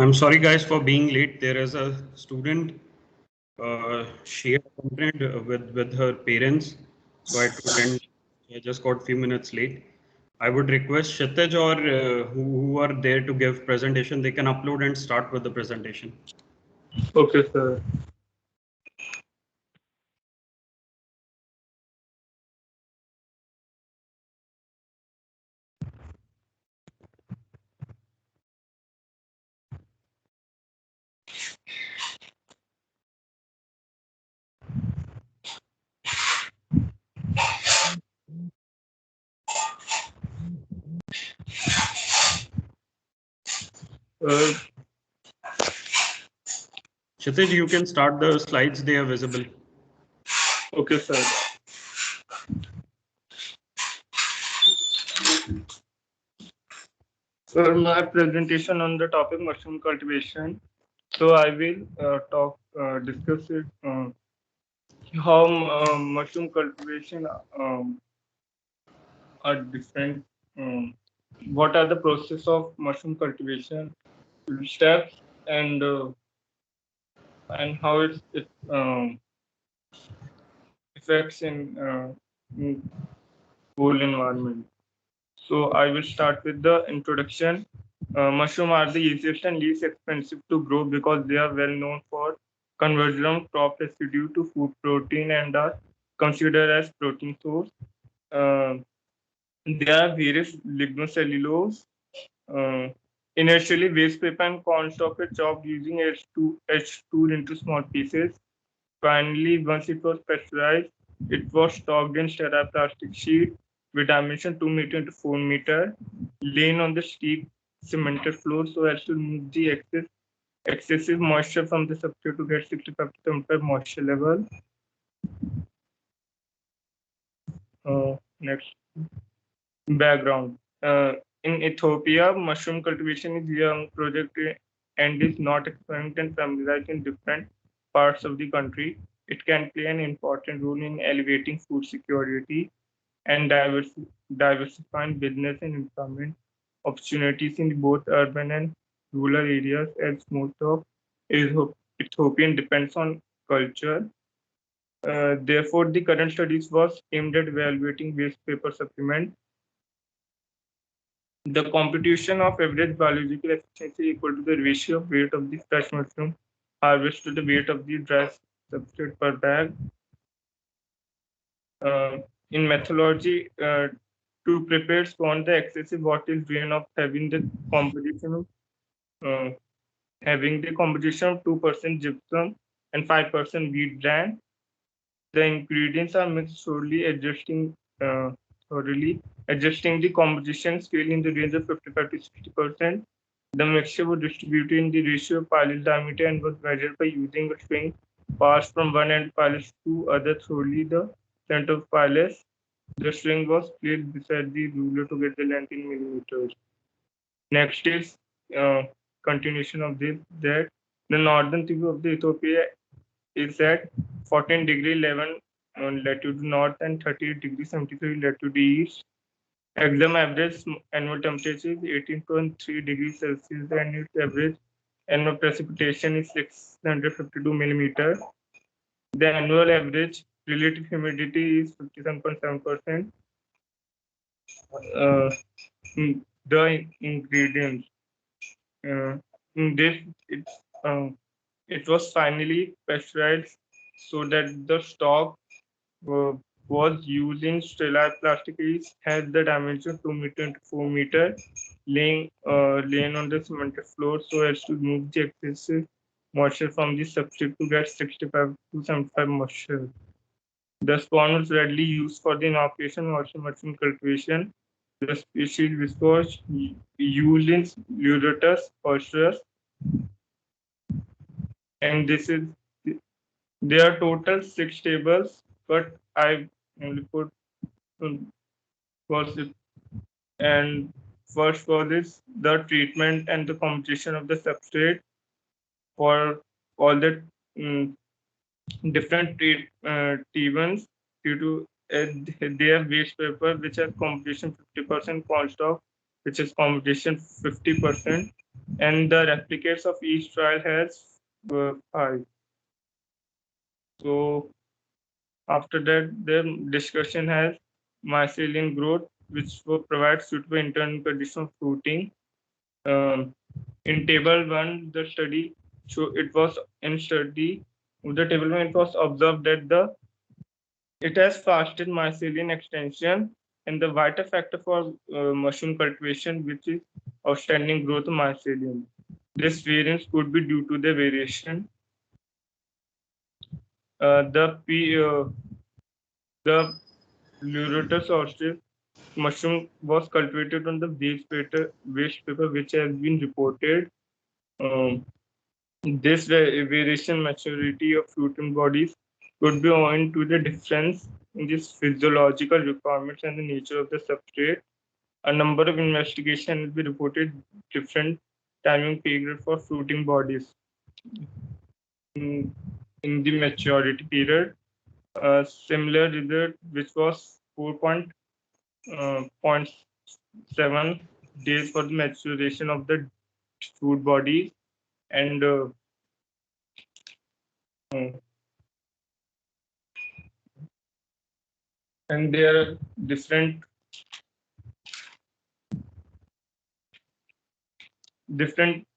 I'm sorry, guys, for being late. There is a student she accompanied with her parents, so I had to attend. I just got few minutes late. I would request Kshitij or who are there to give presentation, they can upload and start with the presentation. Okay, sir. Uh, Kshitij, you can start the slides, they are visible. okay, sir. For my presentation on the topic mushroom cultivation, so I will discuss it, how mushroom cultivation are different. Um, what are the process of mushroom cultivation steps, and how it affects in whole environment. So I will start with the introduction. Mushroom are the easiest and least expensive to grow because they are well known for conversion of crop residue to food protein and are considered as protein source. Uh, there are various lignocellulose. Uh, Initially, waste paper and corn stalk were chopped using H2 into small pieces. Finally, once it was pasteurized, it was stocked in sterile plastic sheet with dimension 2 meter into 4 meter, laying on the steep cemented floor so as to remove the excessive moisture from the substrate to get 65 to 75 moisture level. Next, background. In Ethiopia, mushroom cultivation is a young project and is not experienced and familiarized in different parts of the country. It can play an important role in elevating food security and diversifying business and employment opportunities in both urban and rural areas, as most of Ethiopian depends on culture. Therefore, the current studies was aimed at evaluating waste paper supplement. The computation of average biological efficiency equal to the ratio of weight of the fresh mushroom harvest to the weight of the dry substrate per bag. Uh, in methodology, to prepare spawn the excessive water drain of uh, having the composition of 2% gypsum and 5% wheat bran. The ingredients are mixed thoroughly, adjusting the composition scale in the range of 55 to 60%. The mixture was distributed in the ratio of pilot diameter and was measured by using a string passed from one end pilot to other thoroughly the center of pilot. The string was placed beside the ruler to get the length in millimeters. Next is continuation of this, that the northern tip of the Ethiopia is at 14 degree 11 latitude north and 38 degree 73 latitude east. Exam average annual temperature is 18.3 degrees Celsius and its average annual precipitation is 652 millimeter. The annual average relative humidity is 57.7%. Uh, the ingredients. In this, uh, it was finally pasteurized so that the stock uh, was used in sterile plastic is has the dimension 2 meter into 4 meter, laying on the cemented floor so as to remove the excessive moisture from the substrate to get 65 to 75 moisture. The spawn was readily used for the inoculation mushroom cultivation. The species was used in Leurotus oestrus, and this is there are total 6 tables, but I only put first and first for this the treatment and the composition of the substrate for all the mm, different T1s due to their waste paper which has composition 50% corn stock which is composition 50%. and the replicates of each trial has 5. So after that, the discussion has mycelium growth, which will provide suitable internal condition of fruiting. In table 1, the study it was observed that it has faster mycelium extension and the vital factor for mushroom cultivation, which is outstanding growth of mycelium. This variance could be due to the variation. The Pleurotus australis mushroom was cultivated on the waste paper which has been reported. Um, this variation maturity of fruiting bodies could be owing to the difference in the physiological requirements and the nature of the substrate. A number of investigations will be reported different timing period for fruiting bodies in the maturity period. A similar result, which was 4.7 days for the maturation of the fruit body, and uh, and there are different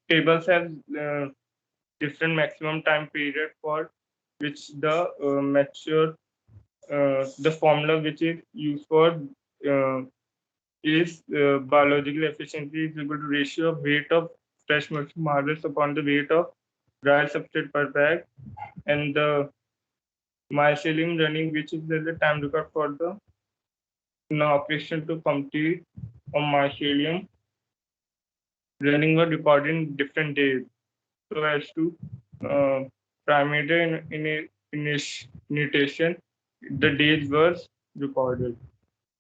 tables have different maximum time period for which the formula which is used for is biological efficiency is equal to ratio of weight of fresh mushroom harvest upon the weight of dry substrate per bag, and the mycelium running, which is the time required for the operation to complete on mycelium running were recorded in different days so as to uh, parameter initiation, the days was recorded.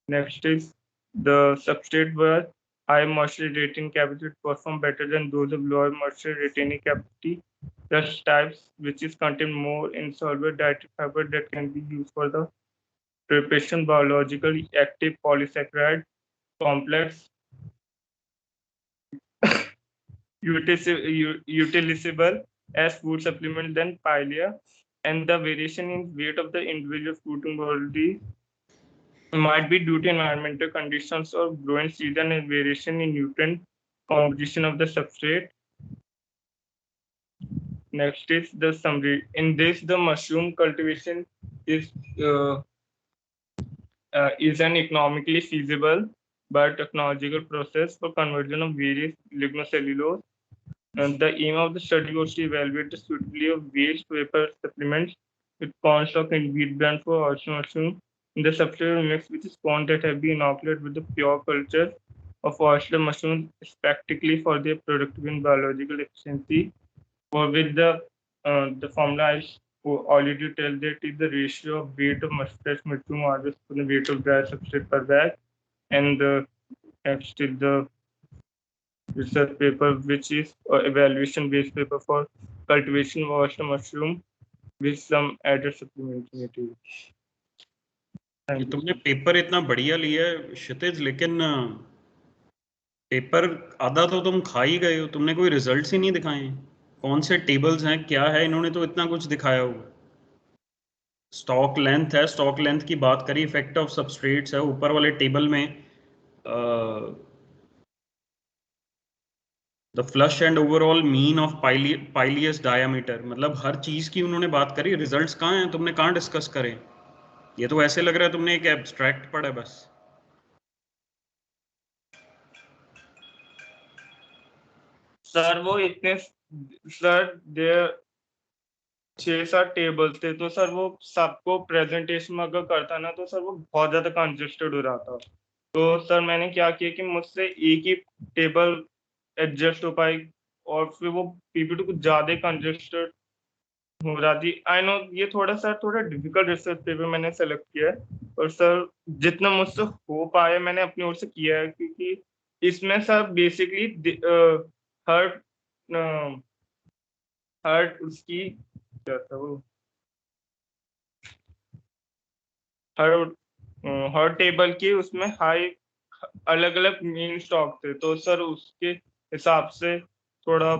Next is the substrate were high moisture retaining capacity perform better than those of lower moisture retaining capacity. Such types which is contain more insoluble dietary fiber that can be used for the preparation biologically active polysaccharide complex utilizable as food supplement than pilea, and the variation in weight of the individual fruiting body might be due to environmental conditions or growing season and variation in nutrient composition of the substrate. Next is the summary. In this, the mushroom cultivation is uh, is an economically feasible but technological process for conversion of various lignocellulose. And the aim of the study was to evaluate the suitability of waste paper supplements with corn stock and wheat bran for oyster mushroom in the substrate mix, which is corn that have been inoculated with the pure culture of oyster mushroom, specifically for their productive and biological efficiency. For with the formula I already tell that is the ratio of weight of fresh mushroom harvest to the weight of dry substrate per bag, and the next is the research paper, which is evaluation based paper for cultivation of oyster mushroom with some added supplementary material. ये Thank you. तुमने paper इतना बढ़िया लिया है क्षितिज, लेकिन paper आधा तो तुम खा ही गए हो, तुमने कोई रिजल्ट्स ही नहीं दिखाए। कौन से टेबल्स हैं, क्या है? इन्होंने तो इतना कुछ दिखाया होगा। स्टॉक लेंथ है, स्टॉक लेंथ की बात करी, इफेक्ट ऑफ सबस्ट्रेट्स है, ऊपर वाले टेबल में the flush and overall mean of पाइलियस diameter, मतलब हर चीज की उन्होंने बात करी। रिजल्ट्स कहाँ हैं? तुमने कहाँ डिस्कस करे? ये तो ऐसे लग रहा है तुमने एक एब्स्ट्रैक्ट पढ़ा है बस। सर वो इतने सर देर 6-7 टेबल थे, तो सर वो सबको प्रेजेंटेशन अगर करता ना तो सर वो बहुत ज्यादा कंजेस्टेड हो रहा था। तो सर मैंने क्या किया कि मुझसे एक ही टेबल एडजस्ट हो पाई, और फिर वो पीपीटी कुछ ज्यादा कंजेस्टेड हो रहा थी। आई नो ये थोड़ा डिफिकल्ट रिसर्च पेपर मैंने सेलेक्ट किया है, और सर जितना मुझसे हो पाया मैंने अपनी ओर से किया है, क्योंकि इसमें सर बेसिकली हर हर उसकी क्या था वो हर हर टेबल के उसमें हाई अलग अलग मीन स्टॉक थे, तो सर उसके हिसाब से थोड़ा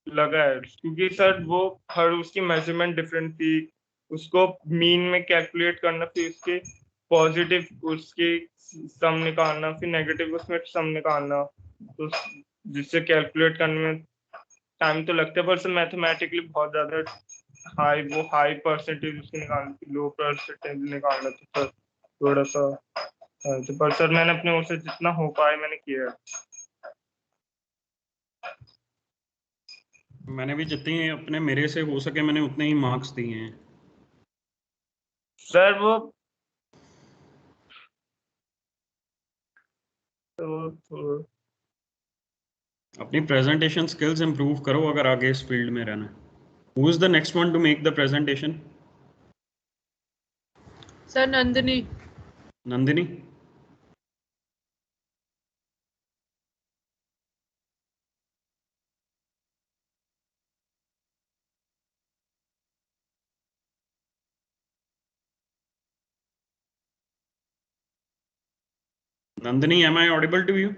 लगा है, क्योंकि सर वो हर उसकी मेजरमेंट डिफरेंट थी, उसको मीन में कैलकुलेट करना, फिर उसके पॉजिटिव उसके सम निकालना, फिर नेगेटिव उसमें सम निकालना, तो जिससे कैलकुलेट करने में टाइम तो लगता है, पर सर मैथमेटिकली बहुत ज्यादा हाई परसेंटेज उसकी निकालनी थी, लो परसेंटेज निकालना था सर, थोड़ा सा। तो पर सर मैंने अपने ओर से जितना हो पाया मैंने किया है। मैंने भी जितनी अपने मेरे से हो सके मैंने उतने ही मार्क्स दिए हैं। सर वो तो अपनी प्रेजेंटेशन स्किल्स इंप्रूव करो अगर आगे इस फील्ड में रहना है। Who is the next one two make the presentation? Sir Nandini. Nandini. Nandini, am I audible to you?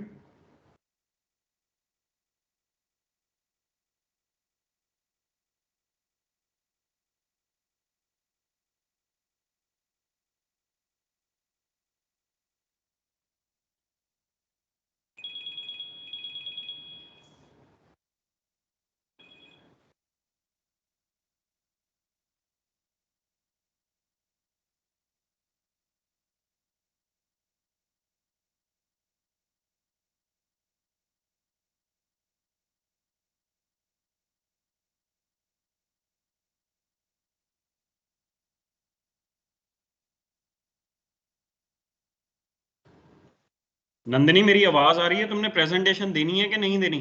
Nandini, मेरी आवाज आ रही है? तुमने प्रेजेंटेशन देनी है कि नहीं देनी?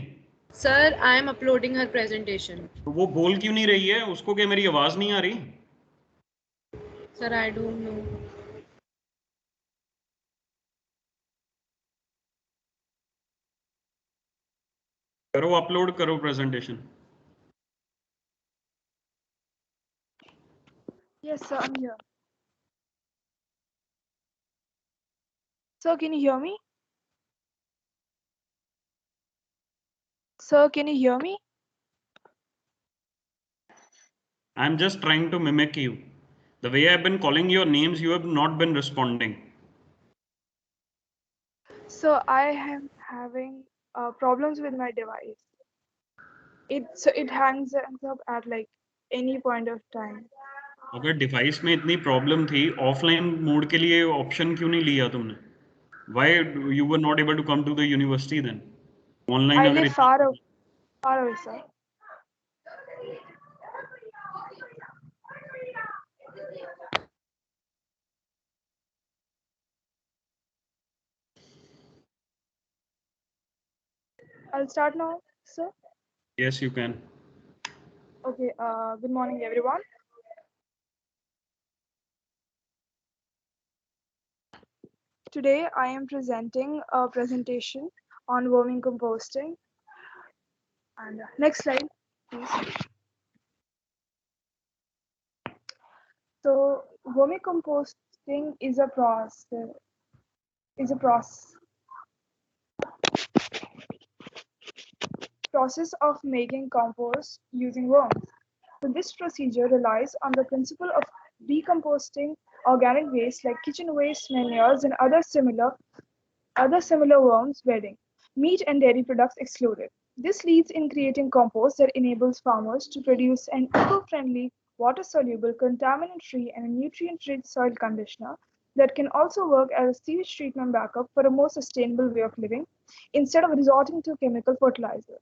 Sir I am uploading her presentation. तो वो बोल क्यों नहीं रही है? उसको क्या मेरी आवाज नहीं आ रही? Sir I don't know. करो, अपलोड करो presentation. Yes, sir, I'm here. Sir, can you hear me? Sir, can you hear me? I'm just trying to mimic you. The way I've been calling your names, you have not been responding. So I am having problems with my device. It hangs up at like any point of time. अगर device में इतनी problem थी, offline mode के लिए option क्यों नहीं लिया तुमने? Why you were not able to come to the university then? Online I अगर live far away, sir. I'll start now, sir. Yes, you can. Okay. Good morning, everyone. Today I am presenting a presentation on worming composting. And next slide, please. So vermicomposting is a process of making compost using worms. So this procedure relies on the principle of decomposting organic waste like kitchen waste, manures, and other similar worms bedding, meat and dairy products excluded. This leads in creating compost that enables farmers to produce an eco-friendly, water-soluble, contaminant-free, and nutrient-rich soil conditioner that can also work as a sewage treatment backup for a more sustainable way of living instead of resorting to chemical fertilizers.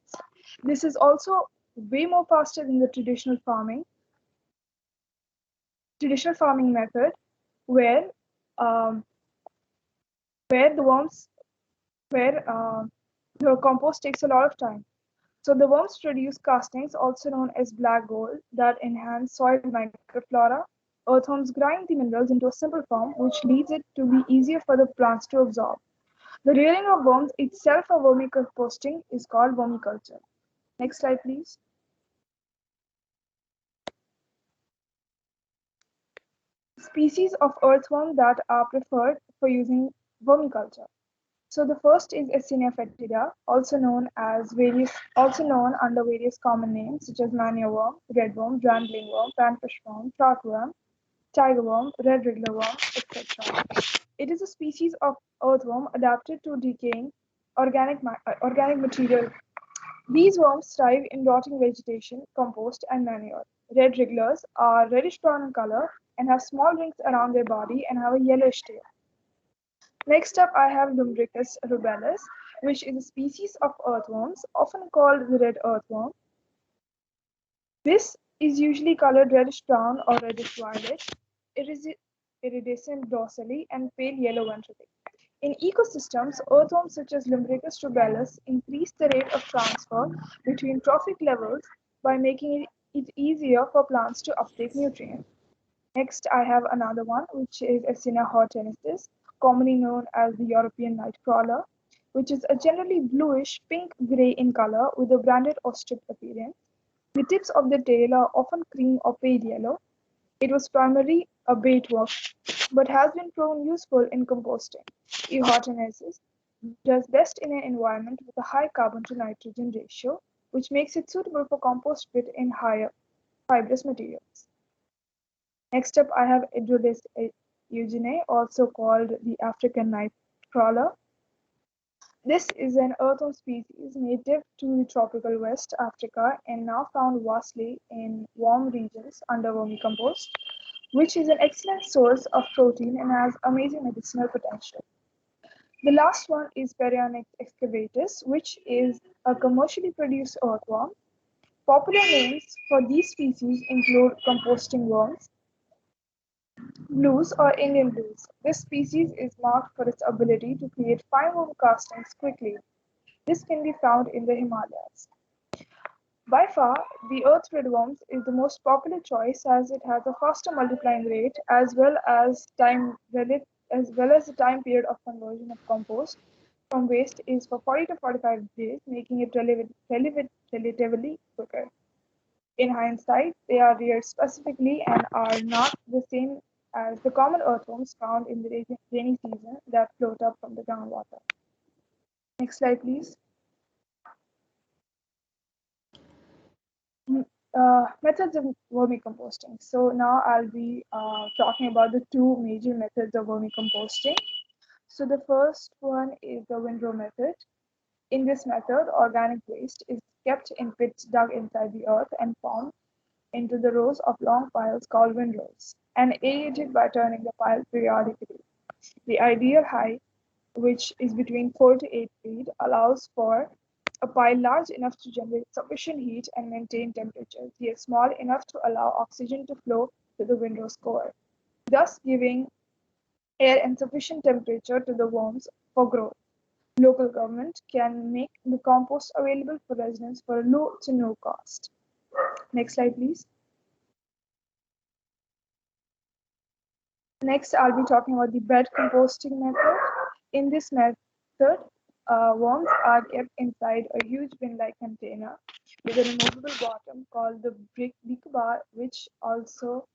This is also way more faster than the traditional farming method where um, where the compost takes a lot of time. So the worms produce castings, also known as black gold, that enhance soil microflora. Earthworms grind the minerals into a simple form, which leads it to be easier for the plants to absorb. The rearing of worms itself for vermicomposting is called vermiculture. Next slide, please. Species of earthworm that are preferred for using vermiculture. So the first is Yersinia foetida, also known under various common names such as manure worm, redworm, brambling worm, panfish worm, chartworm, tiger worm, red wriggler worm, etc. It is a species of earthworm adapted to decaying organic material. These worms thrive in rotting vegetation, compost, and manure. Red wrigglers are reddish brown in color and have small rings around their body and have a yellowish tail. Next up, I have Lumbricus rubellus, which is a species of earthworms, often called the red earthworm. This is usually colored reddish brown or reddish violet, iridescent dorsally, and pale yellow ventrally. In ecosystems, earthworms such as Lumbricus rubellus increase the rate of transfer between trophic levels by making it easier for plants to uptake nutrients. Next, I have another one, which is Yersinia hortensis, commonly known as the European night crawler, which is a generally bluish pink-gray in color with a branded or striped appearance. The tips of the tail are often cream or pale yellow. It was primarily a bait worm, but has been proven useful in composting. E. hortensis does best in an environment with a high carbon to nitrogen ratio, which makes it suitable for compost pit in higher fibrous materials. Next up, I have Hydrolis eugene, also called the African night crawler. This is an earthworm species native to the tropical West Africa and now found vastly in warm regions under vermicompost, which is an excellent source of protein and has amazing medicinal potential. The last one is Perionyx excavatus, which is a commercially produced earthworm. Popular names for these species include composting worms, blues or Indian blues. This species is marked for its ability to create fine worm castings quickly. This can be found in the Himalayas. By far, the earth redworms is the most popular choice as it has a faster multiplying rate as well as the time period of conversion of compost from waste is for 40 to 45 days, making it relatively quicker. In hindsight, they are reared specifically and are not the same as the common earthworms found in the rainy season that float up from the groundwater. Next slide, please. Methods of vermicomposting. So now I'll be talking about the two major methods of vermicomposting. So the first one is the windrow method. In this method, organic waste is kept in pits dug inside the earth and formed into the rows of long piles called windrows and aerated by turning the pile periodically. The ideal height, which is between 4 to 8 feet, allows for a pile large enough to generate sufficient heat and maintain temperature, yet small enough to allow oxygen to flow to the windrow's core, thus giving air and sufficient temperature to the worms for growth. Local government can make the compost available for residents for a low to no cost. Next slide, please. Next, I'll be talking about the bed composting method. In this method, worms are kept inside a huge bin-like container with a removable bottom called the brick bar, which also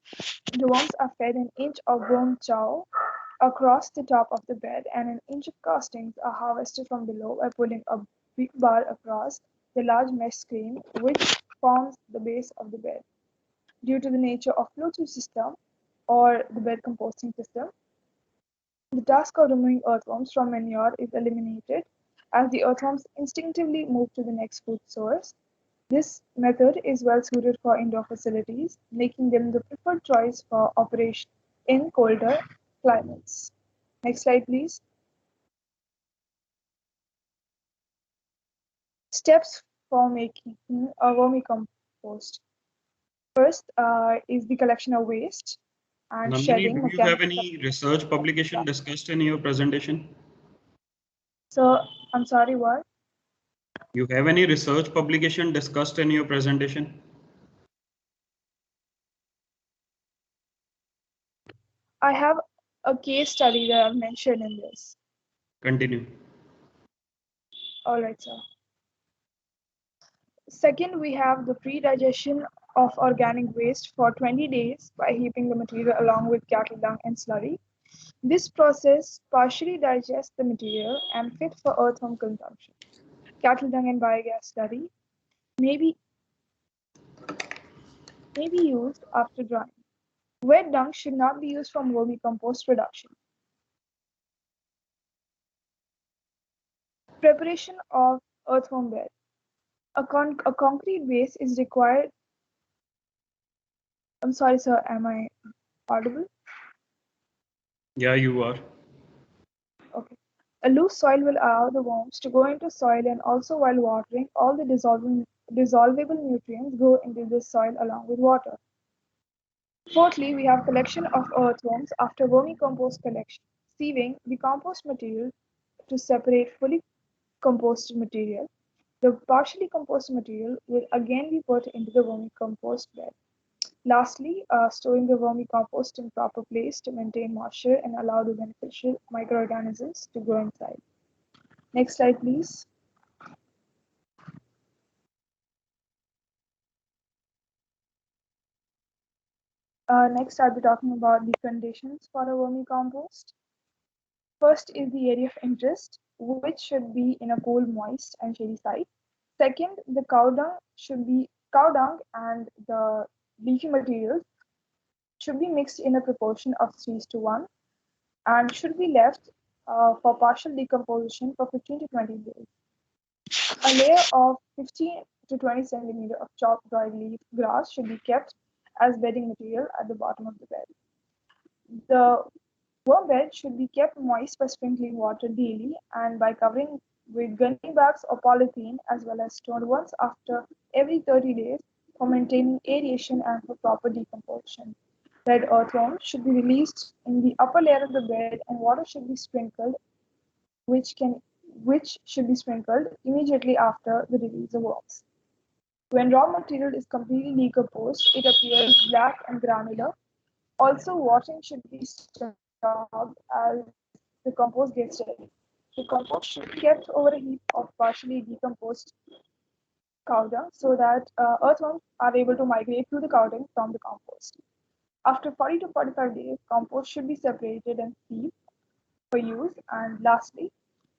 the worms are fed an inch of worm chow across the top of the bed, and an inch of castings are harvested from below by pulling a brick bar across the large mesh screen, which forms the base of the bed. Due to the nature of flow-through system or the bed composting system, the task of removing earthworms from manure is eliminated as the earthworms instinctively move to the next food source. This method is well suited for indoor facilities, making them the preferred choice for operation in colder climates. Next slide, please. Steps for making a vermicompost. First is the collection of waste and Nandini, shedding. do you have any research publication discussed in your presentation? So, I'm sorry, what? You have any research publication discussed in your presentation? I have a case study that I've mentioned in this. Continue. All right, sir. Second, we have the pre-digestion of organic waste for 20 days by heaping the material along with cattle dung and slurry. This process partially digests the material and fit for earthworm consumption. Cattle dung and biogas study may be used after drying. Wet dung should not be used for vermicompost production. Preparation of earthworm bed. A concrete base is required. I'm sorry, sir, am I audible? Yeah, you are. Okay. A loose soil will allow the worms to go into soil, and also while watering, all the dissolvable nutrients go into the soil along with water. Fourthly, we have collection of earthworms after vermicompost collection. Sieving the compost material to separate fully composted material. The partially composted material will again be put into the vermicompost bed. Lastly, storing the vermicompost in proper place to maintain moisture and allow the beneficial microorganisms to grow inside. Next slide, please. Next, I'll be talking about the conditions for a vermicompost. First is the area of interest, which should be in a cool, moist, and shady site. Second, the cow dung and the leafy materials should be mixed in a proportion of 3:1 and should be left for partial decomposition for 15 to 20 days. A layer of 15 to 20 centimeter of chopped dried leaf grass should be kept as bedding material at the bottom of the bed. The worm bed should be kept moist by sprinkling water daily and by covering with gunny bags or polythene, as well as stored once after every 30 days for maintaining aeration and for proper decomposition. Red earthworms should be released in the upper layer of the bed, and water should be sprinkled, which should be sprinkled immediately after the release of worms. When raw material is completely decomposed, it appears black and granular. Also, watering should be stopped as the compost gets ready. The compost should be kept over a heap of partially decomposed cow dung so that earthworms are able to migrate to the cow dung from the compost. After 40 to 45 days, compost should be separated and sieved for use. And lastly,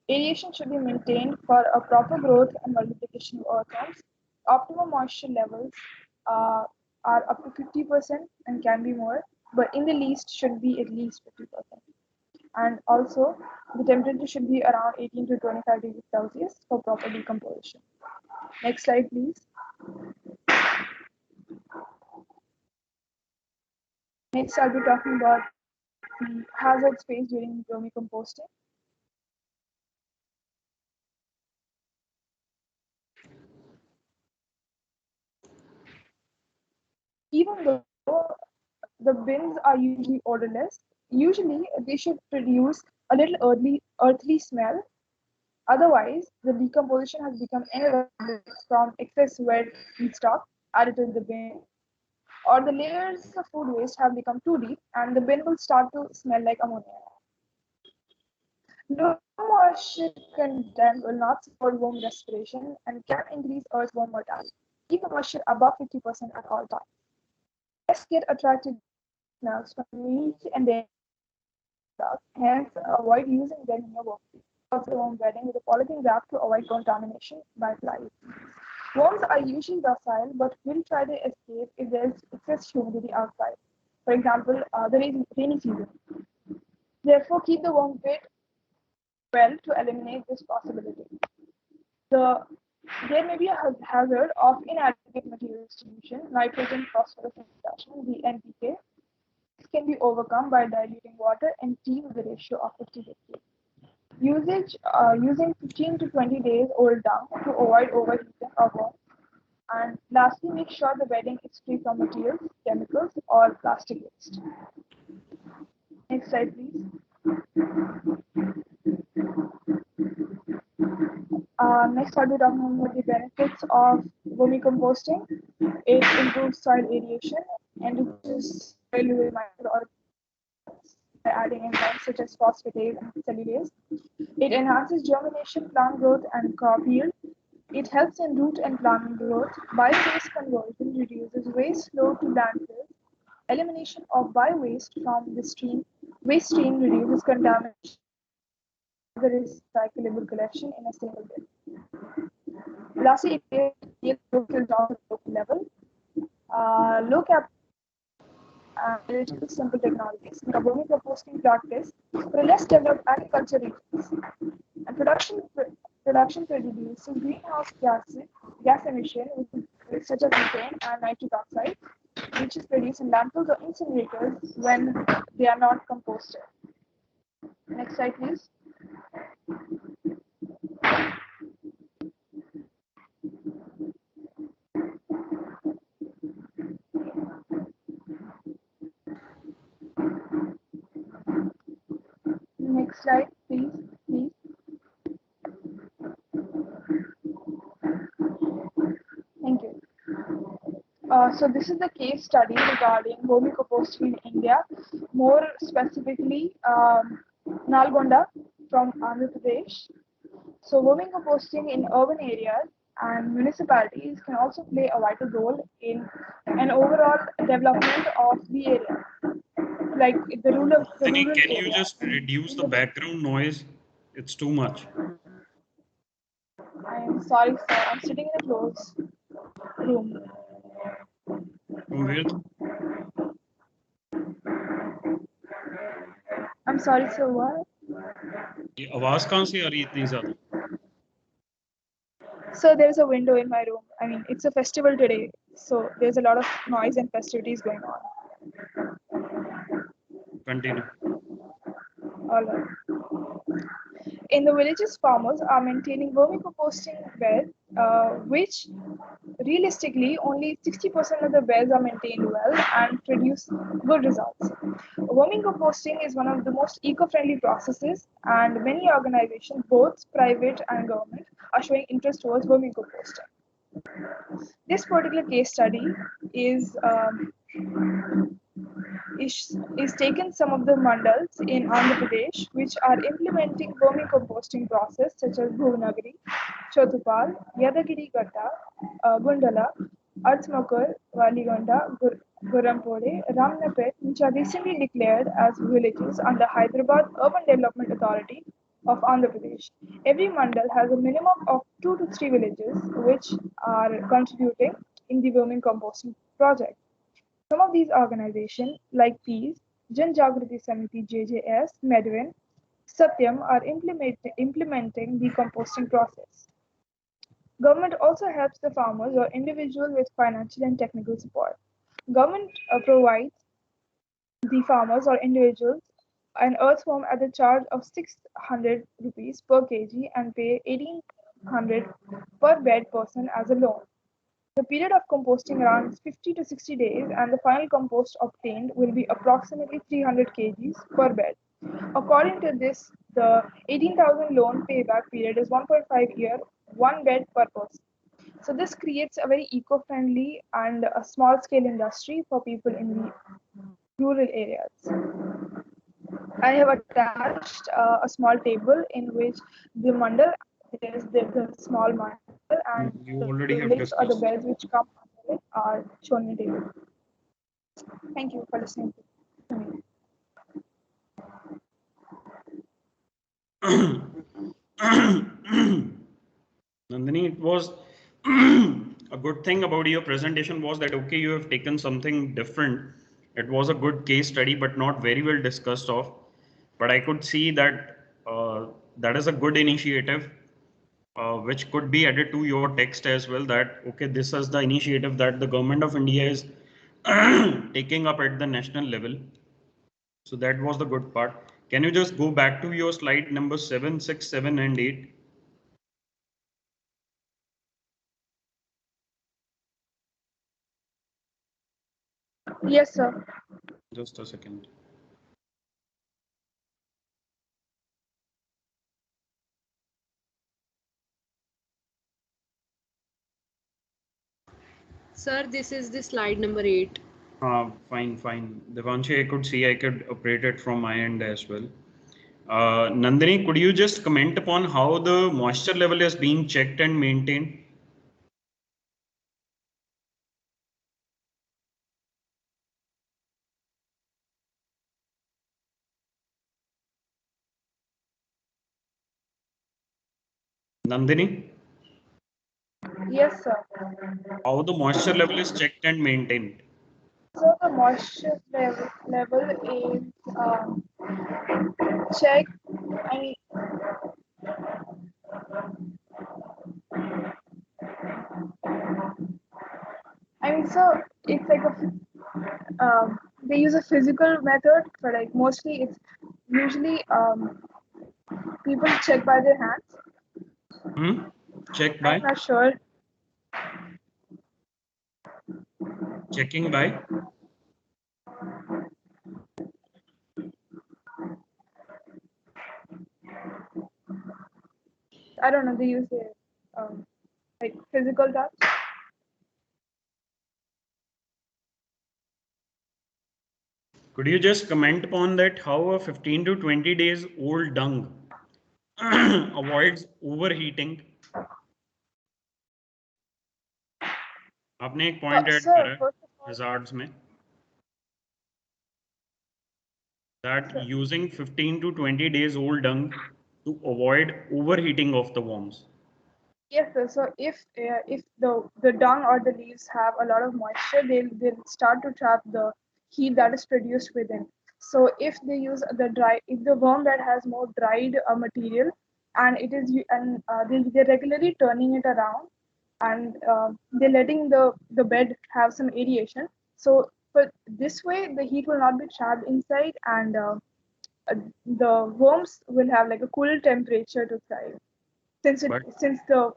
aeration should be maintained for a proper growth and multiplication of earthworms. Optimum moisture levels are up to 50% and can be more, but in the least should be at least 50%. And also, the temperature should be around 18 to 25 degrees Celsius for proper decomposition. Next slide, please. Next, I'll be talking about the hazards faced during vermicomposting. Even though the bins are usually odorless, usually they should produce a little earthly smell. Otherwise, the decomposition has become anaerobic from excess wet feedstock added to the bin, or the layers of food waste have become too deep and the bin will start to smell like ammonia. Low moisture content will not support worm respiration and can increase earthworm mortality. Keep the moisture above 50% at all times. Pests get attracted to smells from meat and dairy products, hence avoid using them in your workplace. Also, worm bedding with a polythene wrap to avoid contamination by flies. Worms are usually docile, but will try to escape if there is excess humidity outside. For example, the rainy season. Therefore, keep the worm bed well to eliminate this possibility. There may be a hazard of inadequate material distribution, nitrogen phosphorus reduction, the NPK. This can be overcome by diluting water and tea with the ratio of 50-50. Using 15 to 20 days old dung to avoid overheating of worms. And lastly, make sure the bedding is free from materials, chemicals, or plastic waste. Next slide, please. Next, I'll be talking about the benefits of vermicomposting. It improves soil aeration, enriches soil with microorganisms by adding enzymes such as phosphatase and cellulase. It enhances germination, plant growth, and crop yield. It helps in root and plant growth. Bio-waste conversion reduces waste flow to landfills. Elimination of bio-waste from the stream Waste stream reduces contamination the recyclable collection in a single bin. Lastly, it creates local jobs at local level. Low cap relatively simple technologies like composting practice for less developed agriculture regions. And production reduces greenhouse gas emission, such as methane and nitric oxide, which is produced in landfills or incinerators when they are not composted. Next slide, please. Next slide, please. Thank you. So this is the case study regarding vermicomposting in India, more specifically Nalgonda from Andhra Pradesh. So vermicomposting in urban areas and municipalities can also play a vital role in an overall development of the area, like the rural Can you area. just reduce the background noise? It's too much. I am sorry, sir. I'm sitting in a closed room. From where? I'm sorry, sir. What? ये आवाज कहाँ से आ रही है इतनी ज्यादा? So there's a window in my room. I mean, it's a festival today, so there's a lot of noise and festivities going on. Continue. All right. In the villages, farmers are maintaining vermicomposting beds, which realistically only 60% of the beds are maintained well and produce good results. Vermicomposting is one of the most eco-friendly processes, and many organizations, both private and government, are showing interest towards vermicomposting. This particular case study is taken some of the mandals in Andhra Pradesh which are implementing vermicomposting process such as Bhuvanagari, Chotupal, Yadagiri Ghatta, Gundala, Arthmakar, Waligonda, Gurampode, Ramnapet, which are recently declared as villages under Hyderabad Urban Development Authority of Andhra Pradesh. Every mandal has a minimum of 2 to 3 villages which are contributing in the vermicomposting project. Some of these organizations, like these, Jan Jagriti Samiti JJS, Medwin, Satyam, are implementing the composting process. Government also helps the farmers or individuals with financial and technical support. Government provides the farmers or individuals an earthworm at the charge of 600 rupees per kg and pay 1800 per bed person as a loan. The period of composting runs 50 to 60 days and the final compost obtained will be approximately 300 kgs per bed. According to this, the 18,000 loan payback period is 1.5 year, one bed per person. So this creates a very eco-friendly and a small-scale industry for people in the rural areas. I have attached a small table in which the mandal, there is the small mandal and You the already have villages or the discussed. beds which come under it are shown in the table. Thank you for listening to me. Nandini, it was a good thing about your presentation was that, okay, you have taken something different. It was a good case study, but not very well discussed of. But I could see that that is a good initiative, which could be added to your text as well. That, okay, this is the initiative that the government of India is taking up at the national level. So that was the good part. Can you just go back to your slide number 7, 6, 7, and 8? Yes, sir. Just a second. Sir, this is the slide number 8. Fine. Devanshi, I could see I could operate it from my end as well. Nandini, could you just comment upon how the moisture level is being checked and maintained? Nandini, Yes, sir. how the moisture level is checked and maintained? So the moisture level is checked. I mean, so it's like they use a physical method, but like mostly it's usually people check by their hands. Check I'm by? not sure. Checking by? I don't know. They use it like physical touch. Could you just comment upon that how a 15 to 20 days old dung avoids overheating? आपने एक point add Sir, करा first of all, hazards में that using 15 to 20 days old dung to avoid overheating of the worms. yes, sir. So if the dung or the leaves have a lot of moisture, they'll start to trap the heat that is produced within. So if they use if the worm that has more dried material, and they're regularly turning it around, and they're letting the bed have some aeration. So, but this way the heat will not be trapped inside, and the worms will have like a cool temperature to thrive, But since the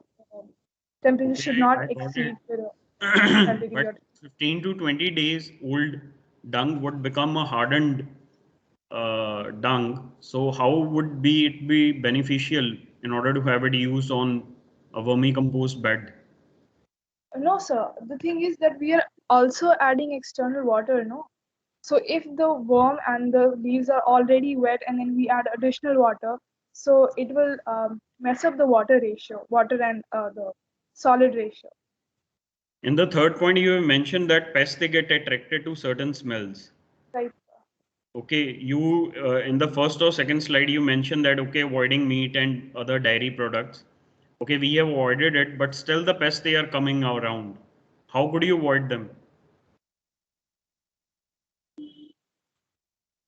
temperature okay, should not I got exceed it. the 12 degrees. But 15 to 20 days old dung would become a hardened dung. So how would it be beneficial in order to have it used on a vermicompost bed? No, sir. The thing is that we are also adding external water, no? So if the worm and the leaves are already wet and then we add additional water, so it will mess up the water and the solid ratio. In the third point, you have mentioned that pests they get attracted to certain smells. Right. Okay, you in the first or second slide you mentioned that okay, avoiding meat and other dairy products. Okay, we have avoided it, but still the pests they are coming around. How could you avoid them?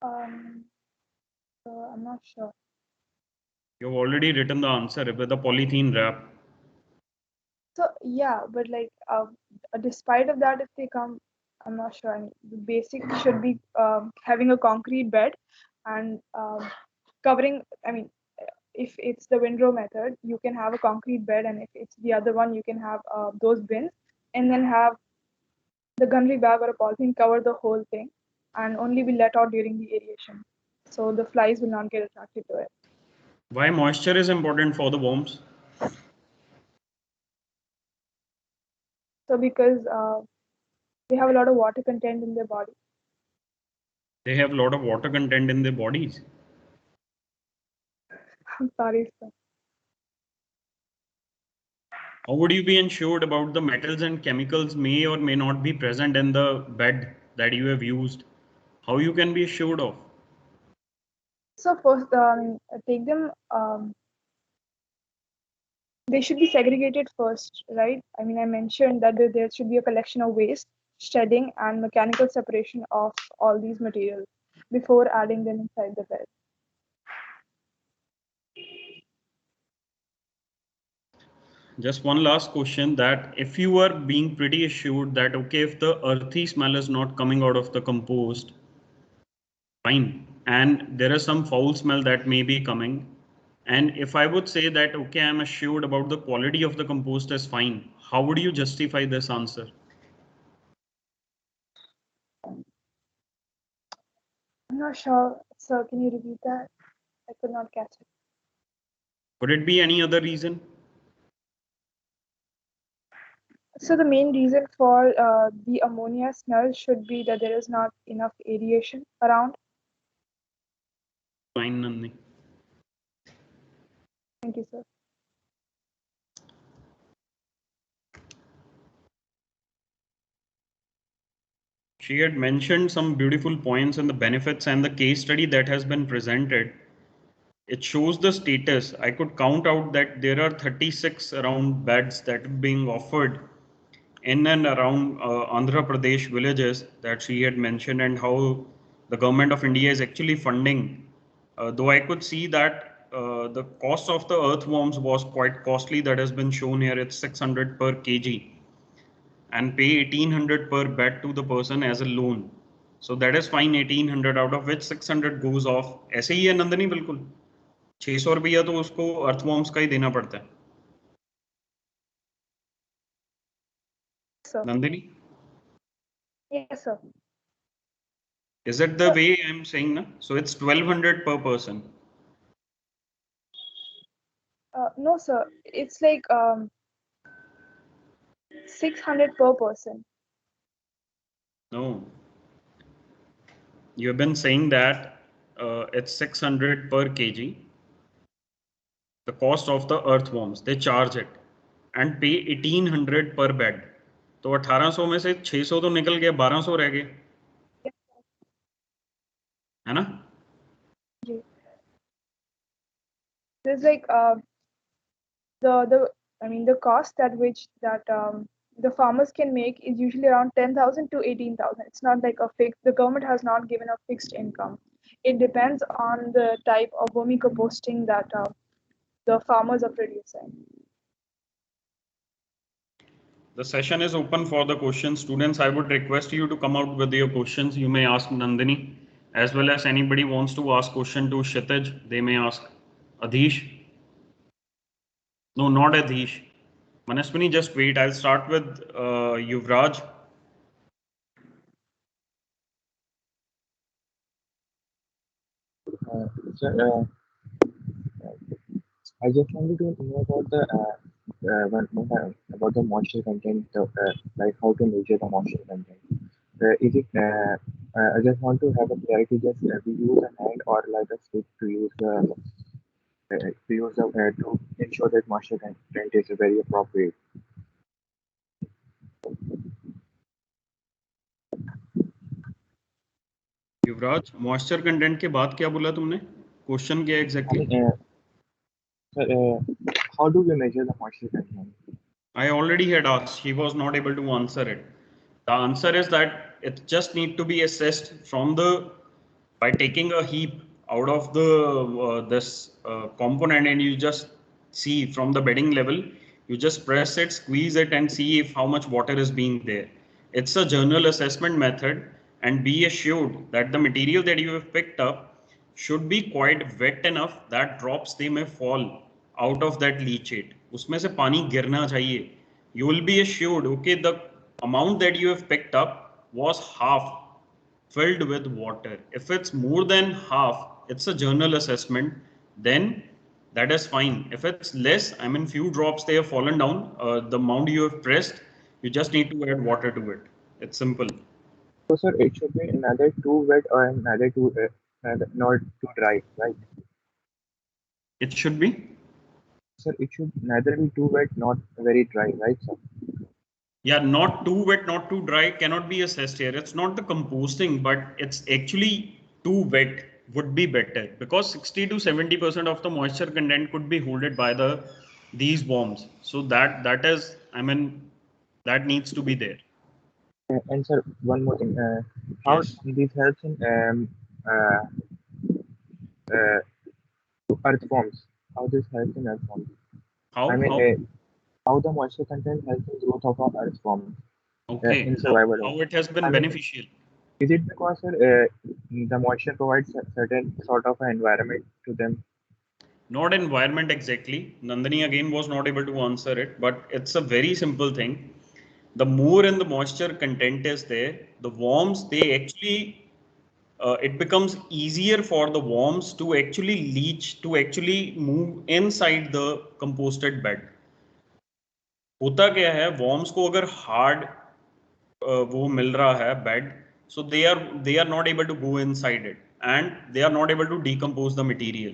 Um, so I'm not sure. You've already written the answer with a polythene wrap. So yeah, but like despite of that, if they come, I'm not sure. I mean, the basic should be having a concrete bed and covering. I mean, if it's the windrow method, you can have a concrete bed, and if it's the other one, you can have those bins, and then have the gunnery bag or a polythene cover the whole thing, and only be let out during the aeration, so the flies will not get attracted to it. Why moisture is important for the worms? So because they have a lot of water content in their body. They have a lot of water content in their bodies. I'm sorry, sir. How would you be ensured about the metals and chemicals may or may not be present in the bed that you have used? How you can be assured of? So first, take them. They should be segregated first, right? I mean, I mentioned that there should be a collection of waste, shedding, and mechanical separation of all these materials before adding them inside the bed. Just one last question that if you are being pretty assured that okay, if the earthy smell is not coming out of the compost, fine, and there is some foul smell that may be coming, and if I would say that okay, I'm assured about the quality of the compost is fine, how would you justify this answer? I'm not sure, sir. Can you repeat that? I could not catch it. Could it be any other reason? So the main reason for the ammonia smell should be that there is not enough aeration around. Fine, Nandini. Thank you, sir. She had mentioned some beautiful points and the benefits and the case study that has been presented. it shows the status. I could count out that there are 36 around beds that are being offered in and around Andhra Pradesh villages that she had mentioned, and how the government of India is actually funding. Though I could see that the cost of the earthworms was quite costly, that has been shown here. It's 600 per kg and pay 1800 per bed to the person as a loan. So that is fine, 1800 out of which 600 goes off. ऐसे ही है नंदनी, बिल्कुल 600 रुपया तो उसको earthworms का ही देना पड़ता है. Sir. Nandini, Yes, sir. is it the way I'm saying na? So it's 1200 per person. No, sir. It's like 600 per person. No, you have been saying that it's 600 per kg. The cost of the earthworms, they charge it and pay 1800 per bed. तो 1800 में से 600 तो निकल गया, 1200 रह गए, है ना? जी. There's like the cost at which that the farmers can make is usually around 10,000 to 18,000. It's not like a fixed. The government has not given a fixed income. It depends on the type of vermicomposting that the farmers are producing. The session is open for the questions. Students, I would request you to come out with your questions. You may ask Nandini, as well as anybody wants to ask question to Kshitij, they may ask. Adhish? No, not Adhish. Manaswini, just wait. I'll start with Yuvraj. Sir, I just wanted to know about about the moisture content, like how to measure the moisture content. Is it? I just want to have a clarity. Just we use a hand or like a stick to use to ensure that moisture content is very appropriate. Yuvraj, moisture content के बाद क्या बोला तुमने? Question क्या exactly? How do we measure the moisture content? I already had asked. He was not able to answer it. The answer is that it just need to be assessed from the by taking a heap out of the this component, and you just see from the bedding level. You just press it, squeeze it, and see if how much water is being there. It's a general assessment method, and be assured that the material that you have picked up should be quite wet enough that drops they may fall out of that leachate. उसमें से पानी गिरना चाहिए. You will be assured, okay, the amount that you have picked up was half filled with water. If it's more than half, it's a general assessment, then that is fine. If it's less, I mean few drops they have fallen down, the amount you have pressed, you just need to add water to it. It's simple. So, sir, it should be neither too wet or neither too not too dry, right? It should be. Sir, it should neither be too wet, not very dry, right, sir? Yeah, not too wet, not too dry cannot be assessed here. It's not the composting, but it's actually too wet would be better, because 60 to 70% of the moisture content could be holded by these worms. So that is, I mean, that needs to be there. And sir, one more thing. How Yes. this helps in earthworms? How this helps in earthworms? How? I mean, How? how the moisture content helps in growth of our earthworms Okay. in survival. How it has been I mean, beneficial? is it because the moisture provides a certain sort of an environment to them? Not environment exactly. Nandini again was not able to answer it, but it's a very simple thing. The more and the moisture content is there, the worms, they actually, it becomes easier for the worms to actually leach, to actually move inside the composted bed. होता क्या है, worms को अगर hard वो मिल रहा है bed, so they are not able to go inside it, and they are not able to decompose the material.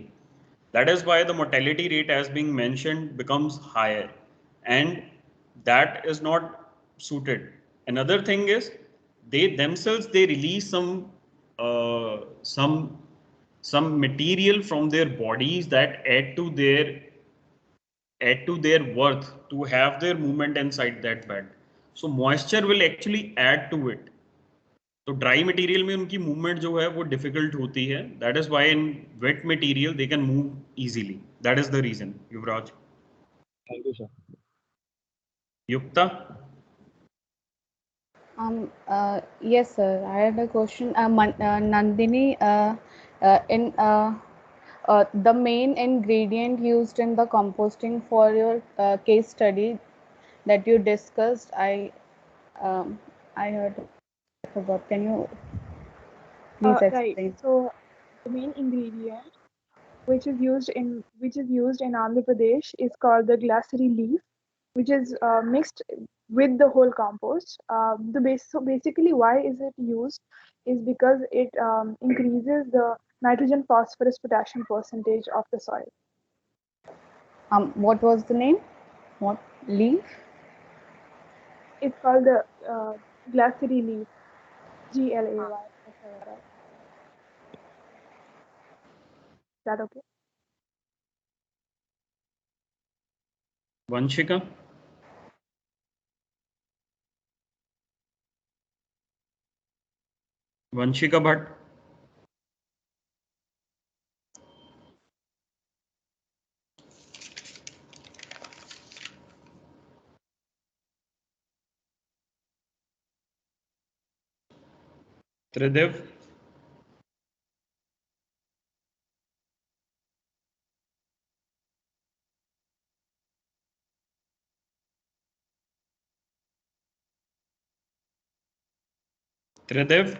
That is why the mortality rate, as being mentioned, becomes higher, and that is not suited. Another thing is they themselves, they release some some material from their bodies that add to their worth to have their movement inside that bed. So moisture will actually add to it. तो dry material में उनकी movement जो है वो difficult होती है. That is why in wet material they can move easily. That is the reason. Yuvraj. Thank you, sir. Yukta. Yes, sir. I had a question. Nandini, the main ingredient used in the composting for your case study that you discussed, I heard. I forgot. Can you please Right. explain? So the main ingredient which is used in Andhra Pradesh is called the glacieri leaf, which is mixed with the whole compost. So basically, why is it used? Is because it increases the nitrogen, phosphorus, potassium percentage of the soil. What was the name? What leaf? It's called the glacieri leaf. GLAY. Is that okay? Vanshika. Vanshika Bhatt. Tridev. Tridev.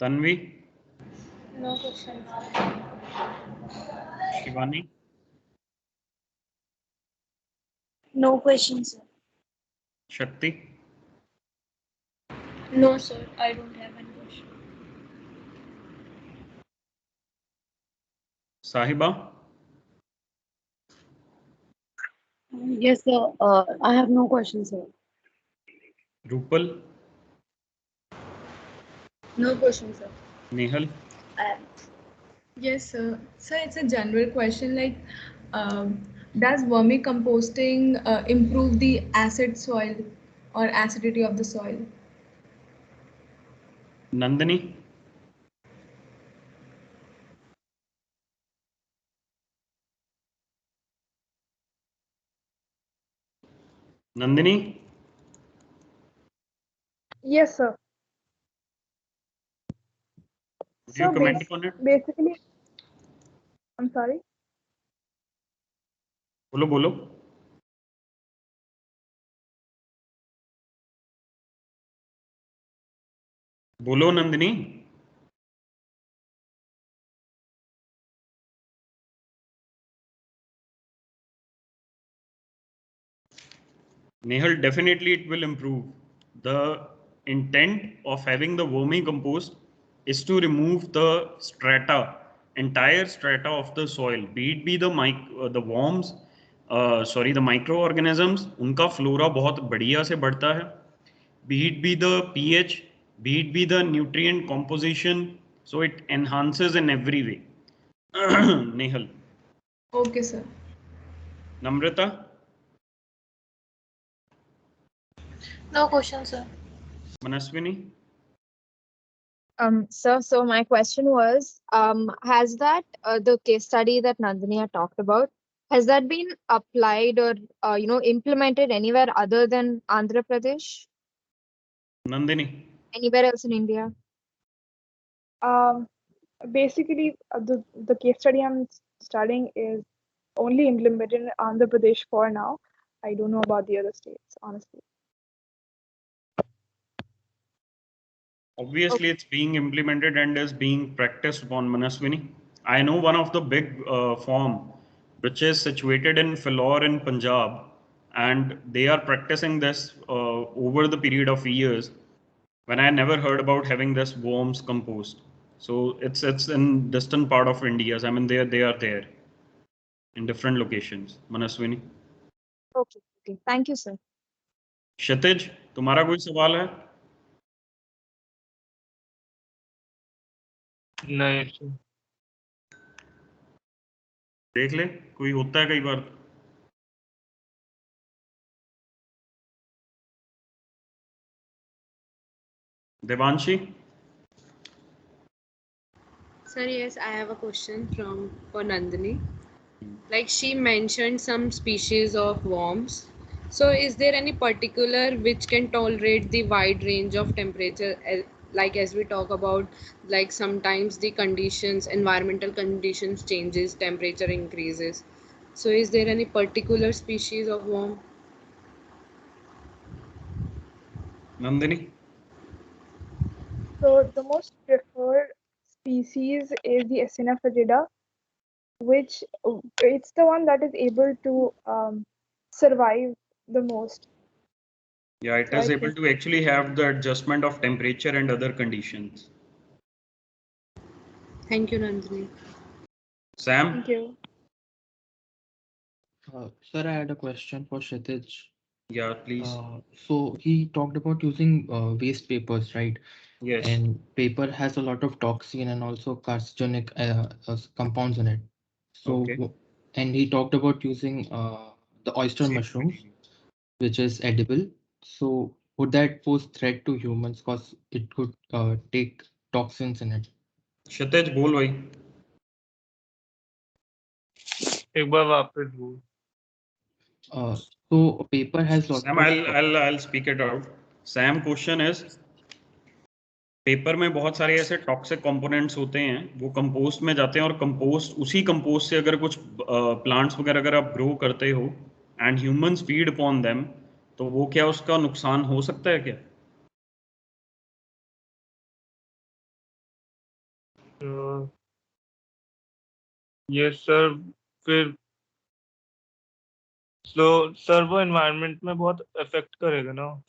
Tanvi. No question. Shivani. No question, sir. शक्ति. No, sir. I don't have any question. साहिबा. Yes, sir. I have no questions, sir. Rupal. No question, sir. Nehal. Yes, sir. Sir, it's a general question like, does vermicomposting improve the acid soil or acidity of the soil? Nandini. Nandini. Yes, sir. Would you So comment on it? basically, I'm sorry. बोलो बोलो. बोलो Nandini. Nehal, definitely it will improve. The intent of having the vermicompost is to remove the strata, entire strata of the soil, be it be the worms, the microorganisms, उनका flora बहुत बढ़िया से बढ़ता है. Be it be the pH, be it be the nutrient composition, so it enhances in every way. Nehal. Okay, sir. Namrata. No question, sir. Manaswini. Sir, so my question was, has that the case study that Nandini had talked about, has that been applied or implemented anywhere other than Andhra Pradesh? Nandini. Anywhere else in India? Basically, the case study I'm studying is only implemented in Andhra Pradesh for now. I don't know about the other states, honestly. Obviously, it's being implemented and is being practiced upon Manaswini. I know one of the big farm which is situated in Philor in Punjab, and they are practicing this over the period of years. When I never heard about having this worms compost, so it's in distant part of India. I mean, they are there. in different locations. Manaswini. Okay, okay. Thank you, sir. क्षितिज, तुम्हारा कोई सवाल है? नहीं sir. देख ले, कोई होता है कई बार. Devanshi. Sir, yes, I have a question for Nandini. Like she mentioned some species of worms. So is there any particular which can tolerate the wide range of temperature? Like as we talk about, like sometimes the conditions, environmental conditions changes, temperature increases. So is there any particular species of worm? Nandini. So the most preferred species is the Acinethrida, which it's the one that is able to survive the most. Yeah, it is able to actually have the adjustment of temperature and other conditions. Thank you, Nandini. Sam. Thank you. Sir, I had a question for Kshitij. Yeah, please. So he talked about using waste papers, right? Yes. And paper has a lot of toxin and also carcinogenic compounds in it. So, Okay. and he talked about using the oyster mushrooms, which is edible. So would that pose threat to humans because it could take toxins in it? क्षितिज बोल भाई. एक बार वापस बोल. So paper has lots Sam, of. I'll speak it out. Sam, question is, paper में बहुत सारे ऐसे toxic components होते हैं, वो कंपोस्ट में जाते हैं और कंपोस्ट, उसी कंपोस्ट से अगर कुछ प्लांट्स वगैरह अगर आप ग्रो करते हो and humans feed upon them, तो वो क्या उसका नुकसान हो सकता है क्या? Yes sir. फिर सर वो एनवायरनमेंट में बहुत इफेक्ट करेगा ना.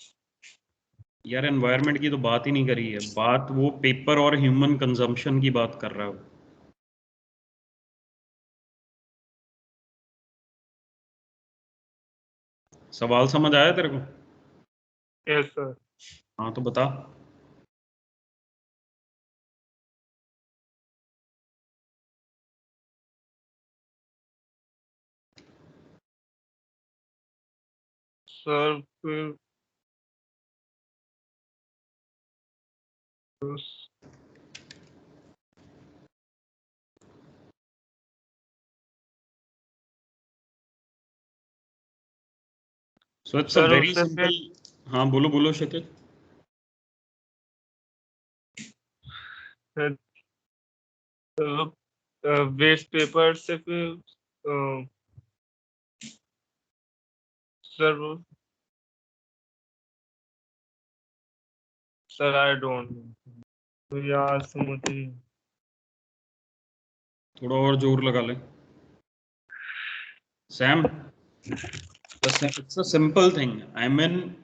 यार एनवायरनमेंट की तो बात ही नहीं करी है, बात वो पेपर और ह्यूमन कंजम्पशन की बात कर रहा हूँ. सवाल समझ आया तेरे को? Yes sir. हाँ तो बता. सर फिर So it's a very simple. हाँ बोलो बोलो क्षितिज. वेस्ट पेपर से फिर सर आई डोंट नो यार, समझ नहीं. थोड़ा और जोर लगा ले. Sam, it's a simple thing. I mean,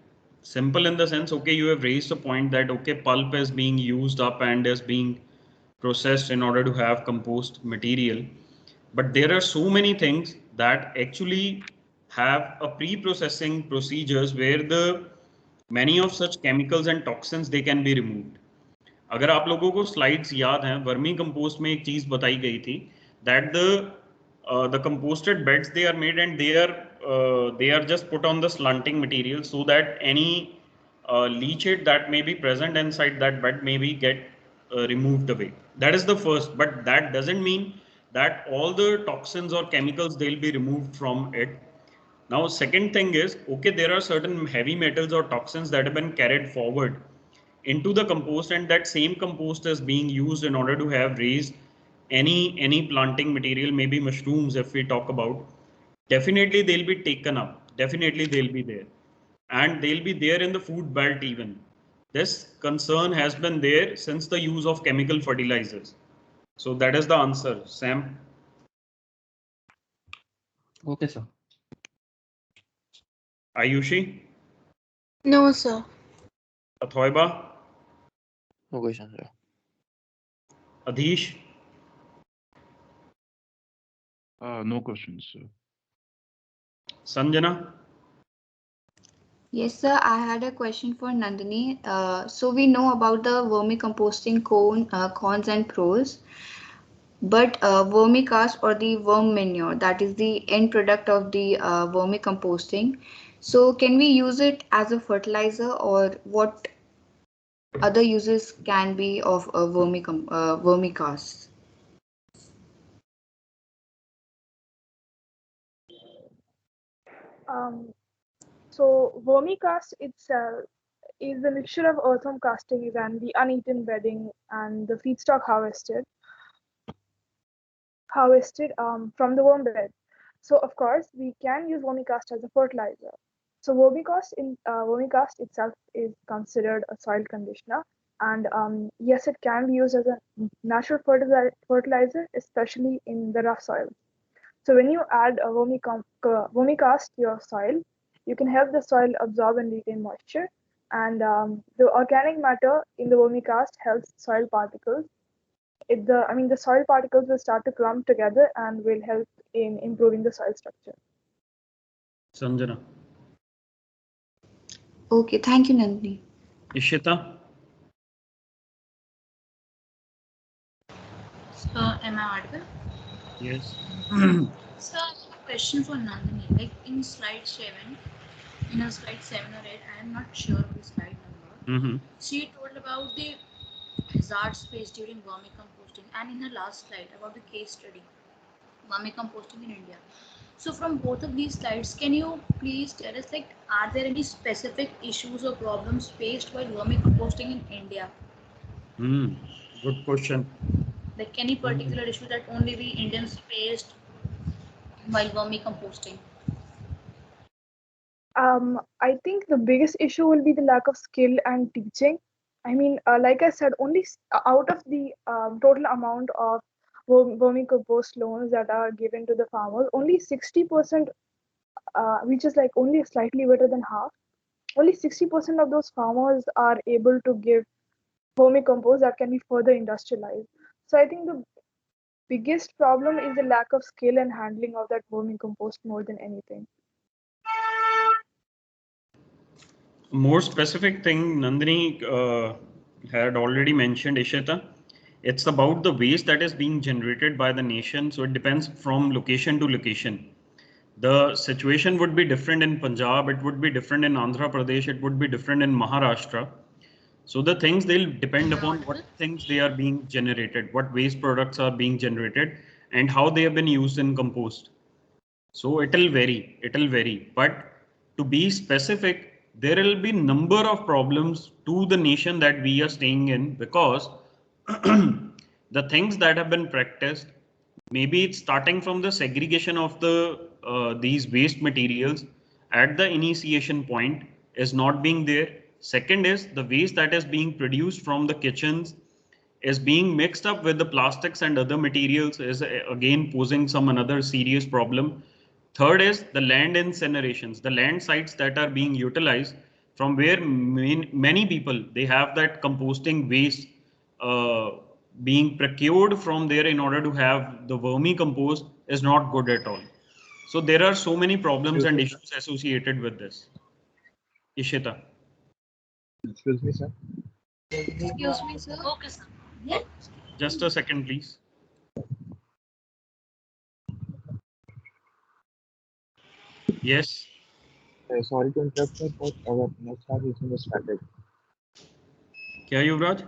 simple in the sense, okay, you have raised a point that okay, pulp is being used up and is being processed in order to have compost material, but there are so many things that actually have a pre-processing procedures where the many of such chemicals and toxins they can be removed. अगर आप लोगों को slides याद हैं, vermi compost में एक चीज बताई गई थी that the composted beds they are made and they are just put on the slanting material so that any leachate that may be present inside that bed may be get removed away. That is the first, but that doesn't mean that all the toxins or chemicals they'll be removed from it. Now second thing is, okay, there are certain heavy metals or toxins that have been carried forward into the compost, and that same compost is being used in order to have raised any planting material, maybe mushrooms if we talk about. Definitely they'll be taken up, definitely they'll be there, and they'll be there in the food belt even. This concern has been there since the use of chemical fertilizers. So that is the answer. Sam. Okay sir. Ayushi. No, sir. Athoiba. No question, sir. Adhish. No questions, sir. Sanjana? Yes, sir. I had a question for Nandini. So we know about the vermicomposting cons and pros, but vermicast or the worm manure, that is the end product of the vermicomposting. So can we use it as a fertilizer, or what other uses can be of a vermicast? So vermicast itself is the mixture of earthworm castings and the uneaten bedding and the feedstock harvested from the worm bed. So of course we can use vermicast as a fertilizer. So vermicast itself is considered a soil conditioner, and yes, it can be used as a natural fertilizer, especially in the rough soil. So when you add a vermicast to your soil, you can help the soil absorb and retain moisture, and the organic matter in the vermicast helps soil particles. The soil particles will start to clump together and will help in improving the soil structure. Sanjana? Okay, thank you, Nandini. Ishita? Am I audible? Yes. So I have a question for Nandini. Like in slide 7, slide 7 or 8, I am not sure of the slide number. She told about the hazards faced during vermicomposting, and in her last slide about the case study, vermicomposting in India. So from both of these slides, can you please tell us, like, are there any specific issues or problems faced while vermicomposting in India? Good question. Like any particular issue that only we Indians faced while vermicomposting? I think the biggest issue will be the lack of skill and teaching. Like I said, only out of the total amount of vermicompost loans that are given to the farmers, only 60%, which is like only slightly better than half, only 60% of those farmers are able to give vermicompost that can be further industrialized. So I think the biggest problem is the lack of skill and handling of that vermicompost more than anything. More specific thing Nandini had already mentioned, Ishita. It's about the waste that is being generated by the nation. So it depends from location to location. The situation would be different in Punjab, it would be different in Andhra Pradesh, it would be different in Maharashtra. So the things, they'll depend upon what things they are being generated, what waste products are being generated, and how they have been used in compost. So it'll vary. But to be specific, there will be number of problems to the nation that we are staying in, because the things that have been practiced, maybe it's starting from the segregation of these waste materials at the initiation point is not being there. Second is the waste that is being produced from the kitchens is being mixed up with the plastics and other materials, is again posing some another serious problem. Third is the land incinerations, the land sites that are being utilized, from where many people, they have that composting waste being procured from there in order to have the vermicompost, is not good at all. So there are so many problems and issues associated with this. Ishita. Excuse me, sir. Excuse me, sir. Okay, sir. Yeah. Just a second, please. Yes. Sorry to interrupt, sir, but our next class is started. Kya, Yuvraj?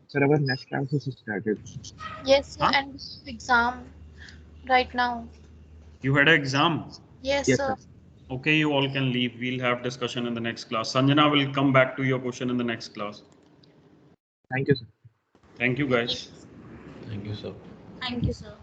Sir, our next class is started. Yes, sir, and exam right now. You had an exam? Yes, sir. Okay, you all can leave. We'll have discussion in the next class. Sanjana will come back to your question in the next class. Thank you, sir. Thank you, guys. Thank you, sir. Thank you, sir.